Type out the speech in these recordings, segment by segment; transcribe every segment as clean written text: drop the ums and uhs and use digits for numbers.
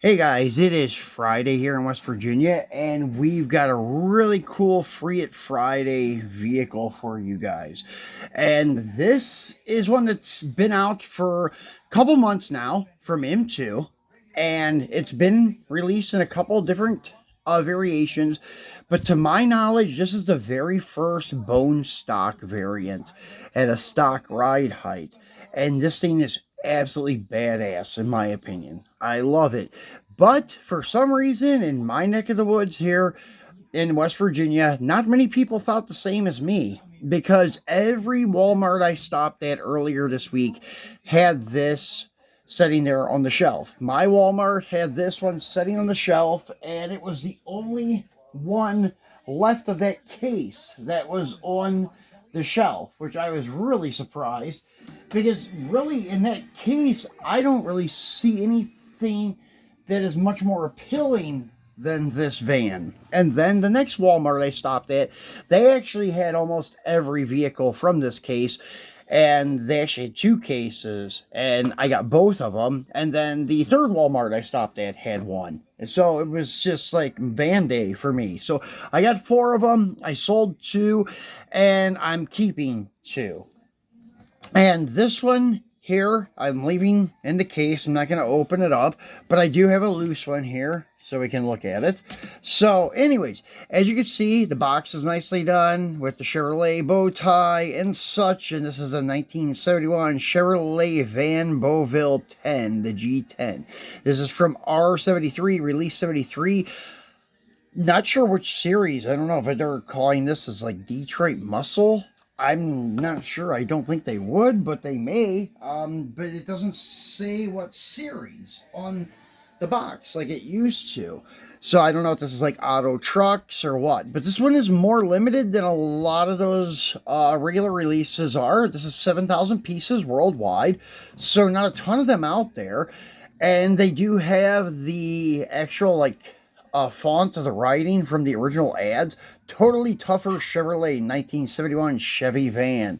Hey guys, it is Friday here in West Virginia, and we've got a really cool Free It Friday vehicle for you guys. And this is one that's been out for a couple months now from M2, and it's been released in a couple different variations. But to my knowledge, this is the very first bone stock variant at a stock ride height. And this thing is absolutely badass, in my opinion. I love it. But for some reason, in my neck of the woods here in West Virginia, not many people thought the same as me, because every Walmart I stopped at earlier this week had this sitting there on the shelf. My Walmart had this one sitting on the shelf, and it was the only one left of that case that was on the shelf, which I was really surprised, because really in that case I don't really see anything that is much more appealing than this van. And then the next Walmart I stopped at, they actually had almost every vehicle from this case, and they actually had two cases, and I got both of them. And then the third Walmart I stopped at had one. And so it was just like van day for me. So I got four of them, I sold two, and I'm keeping two. And this one here, I'm leaving in the case. I'm not going to open it up, but I do have a loose one here so we can look at it. So anyways, as you can see, the box is nicely done with the Chevrolet bow tie and such. And this is a 1971 Chevrolet Van Beauville 10, the G10. This is from R73, release 73. Not sure which series. I don't know if they're calling this as like Detroit Muscle. I'm not sure. I don't think they would, but they may. But it doesn't say what series on the box like it used to. So I don't know if this is like Auto Trucks or what. But this one is more limited than a lot of those regular releases are. This is 7,000 pieces worldwide. So not a ton of them out there. And they do have the actual like font of the writing from the original ads. Totally Tougher Chevrolet 1971 Chevy van.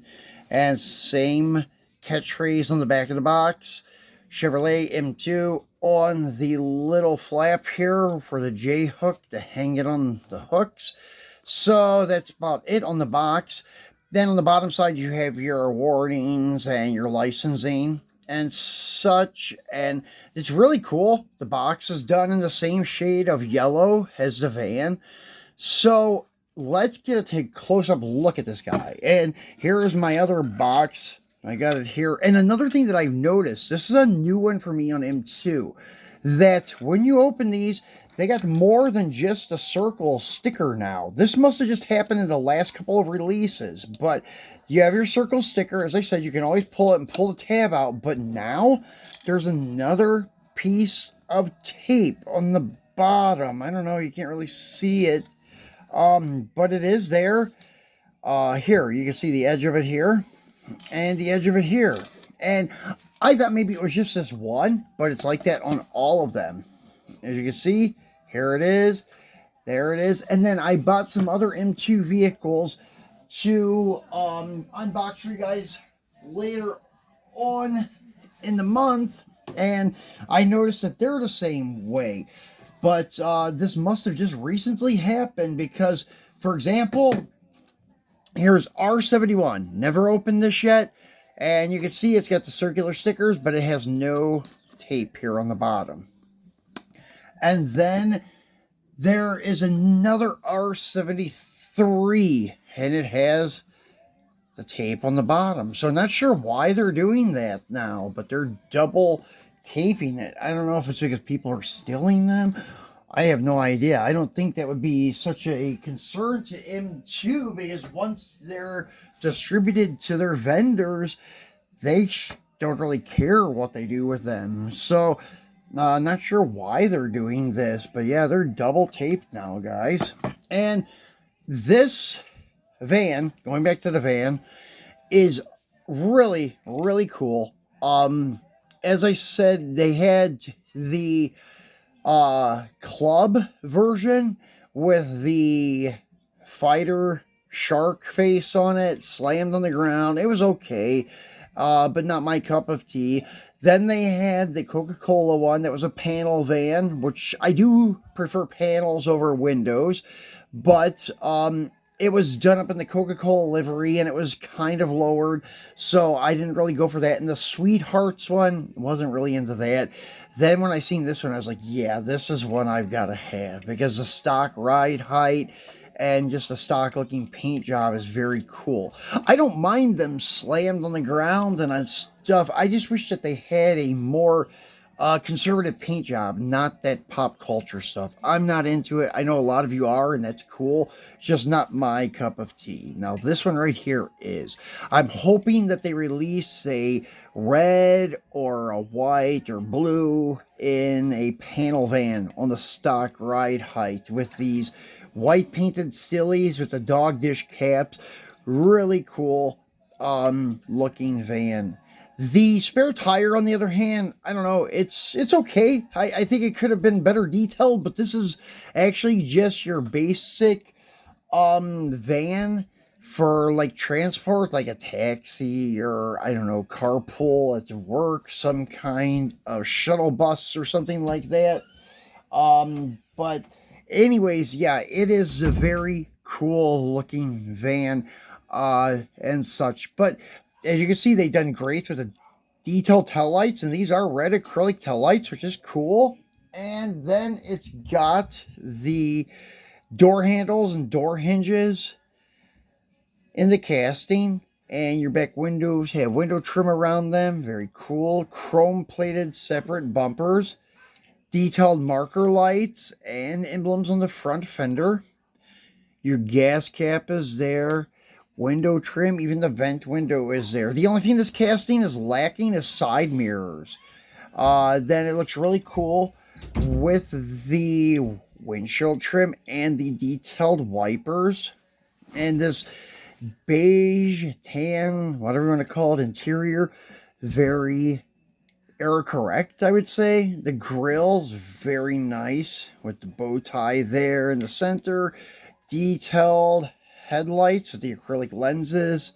And same catchphrase on the back of the box. Chevrolet M2 on the little flap here for the J hook to hang it on the hooks. So that's about it on the box. Then on the bottom side you have your warnings and your licensing and such, and it's really cool. The box is done in the same shade of yellow as the van. So let's get a close-up look at this guy. And here is my other box. I got it here. And another thing that I've noticed, this is a new one for me on M2, that when you open these, they got more than just a circle sticker now. This must have just happened in the last couple of releases, but you have your circle sticker. As I said, you can always pull it and pull the tab out, but now there's another piece of tape on the bottom. I don't know, you can't really see it, but it is there. Here, you can see the edge of it here, and the edge of it here. And I thought maybe it was just this one, but it's like that on all of them. As you can see, here it is, there it is. And then I bought some other M2 vehicles to unbox for you guys later on in the month, and I noticed that they're the same way. But this must have just recently happened because, for example, here's R71. Never opened this yet, and you can see it's got the circular stickers, but it has no tape here on the bottom. And then there is another R73, and it has the tape on the bottom. So I'm not sure why they're doing that now, but they're double taping it. I don't know if it's because people are stealing them. I have no idea. I don't think that would be such a concern to M2, because once they're distributed to their vendors, they don't really care what they do with them. So not sure why they're doing this, but yeah, they're double taped now, guys. And this van, going back to the van, is really, really cool. As I said, they had the club version with the fighter shark face on it, slammed on the ground. It was okay, but not my cup of tea. Then they had the Coca-Cola one that was a panel van, which I do prefer panels over windows, but it was done up in the Coca-Cola livery and it was kind of lowered, so I didn't really go for that. And the Sweethearts one, wasn't really into that. Then when I seen this one, I was like, yeah, this is one I've got to have, because the stock ride height and just the stock looking paint job is very cool. I don't mind them slammed on the ground and on stuff. I just wish that they had a more conservative paint job, not that pop culture stuff. I'm not into it. I know a lot of you are, and that's cool. It's just not my cup of tea. Now, this one right here is. I'm hoping that they release a red or a white or blue in a panel van on the stock ride height with these white painted sillies with the dog dish caps. Really cool looking van. The spare tire, on the other hand, I don't know, it's okay. I think it could have been better detailed, but this is actually just your basic van for like transport, like a taxi or I don't know, carpool at work, some kind of shuttle bus or something like that. But anyways, yeah, it is a very cool looking van, and such. But as you can see, they've done great with the detailed tail lights, and these are red acrylic tail lights, which is cool. And then it's got the door handles and door hinges in the casting, and your back windows have window trim around them. Very cool. Chrome plated separate bumpers, detailed marker lights, and emblems on the front fender. Your gas cap is there. Window trim, even the vent window is there. The only thing this casting is lacking is side mirrors. Then it looks really cool with the windshield trim and the detailed wipers. And this beige, tan, whatever you want to call it, interior, very error correct, I would say. The grill's very nice with the bow tie there in the center. Detailed headlights with the acrylic lenses.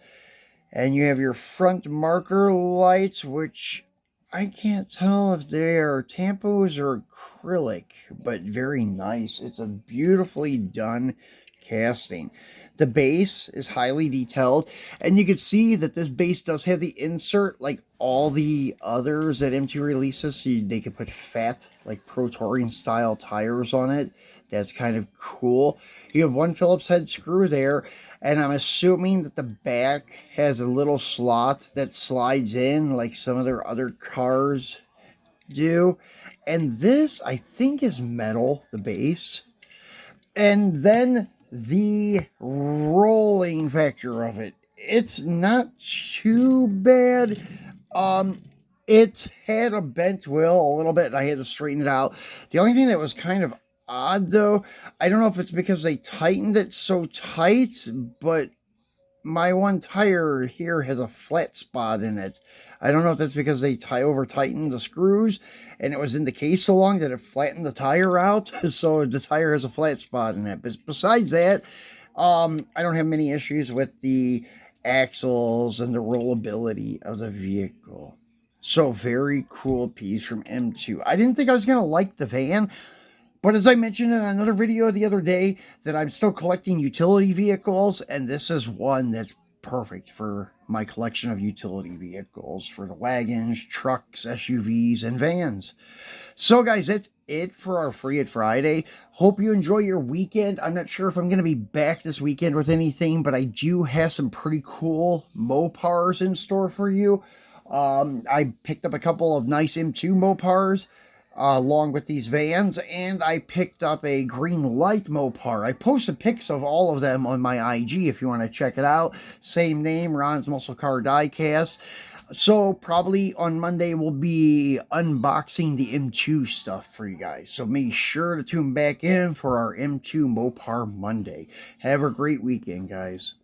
And you have your front marker lights, which I can't tell if they are tampos or acrylic, but very nice. It's a beautifully done casting. The base is highly detailed, and you can see that this base does have the insert like all the others that M2 releases, so they can put fat, like Pro Touring style tires on it. That's kind of cool. You have one Phillips head screw there, and I'm assuming that the back has a little slot that slides in like some of their other cars do. And this, I think, is metal, the base. And then the rolling factor of it. It's not too bad. It had a bent wheel a little bit, and I had to straighten it out. The only thing that was kind of odd, though, I don't know if it's because they tightened it so tight, but my one tire here has a flat spot in it. I don't know if that's because they over tightened the screws and it was in the case so long that it flattened the tire out. So the tire has a flat spot in it. But besides that, I don't have many issues with the axles and the rollability of the vehicle. So very cool piece from M2. I didn't think I was going to like the van, but as I mentioned in another video the other day, that I'm still collecting utility vehicles, and this is one that's perfect for my collection of utility vehicles, for the wagons, trucks, SUVs, and vans. So guys, that's it for our Free It Friday. Hope you enjoy your weekend. I'm not sure if I'm going to be back this weekend with anything, but I do have some pretty cool Mopars in store for you. I picked up a couple of nice M2 Mopars along with these vans, and I picked up a green light Mopar. I posted pics of all of them on my IG if you want to check it out. Same name, Ron's Muscle Car Diecast. So probably on Monday we'll be unboxing the M2 stuff for you guys. So make sure to tune back in for our M2 Mopar Monday. Have a great weekend, guys.